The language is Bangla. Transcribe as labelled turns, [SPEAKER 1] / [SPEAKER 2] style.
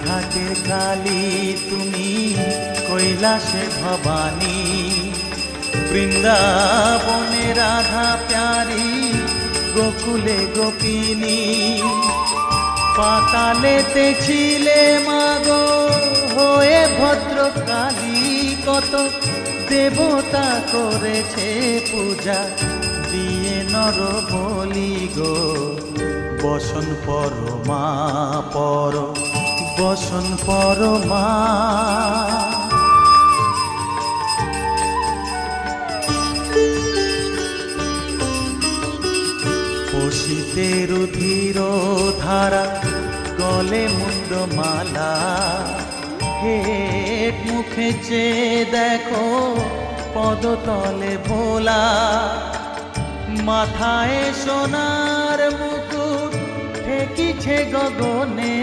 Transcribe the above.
[SPEAKER 1] ঘাটের কালী তুমি, কৈলাসে ভবানী, বৃন্দাবনে রাধা প্যারি, গোকুলে গোপিনী। পাতালেতে ছিলে মাগো হয়ে ভদ্রকালী, কত দেবতা করেছে পূজা দিয়ে নর বলি গো। বসন পরমা পর, বসন পরমা। পশিতে রুধির ধারা, গলে মুন্ডমালা, হেট মুখে চেয়ে দেখো পদতলে ভোলা। মাথায় সোনার মুকুট ঠেকিছে গগনে,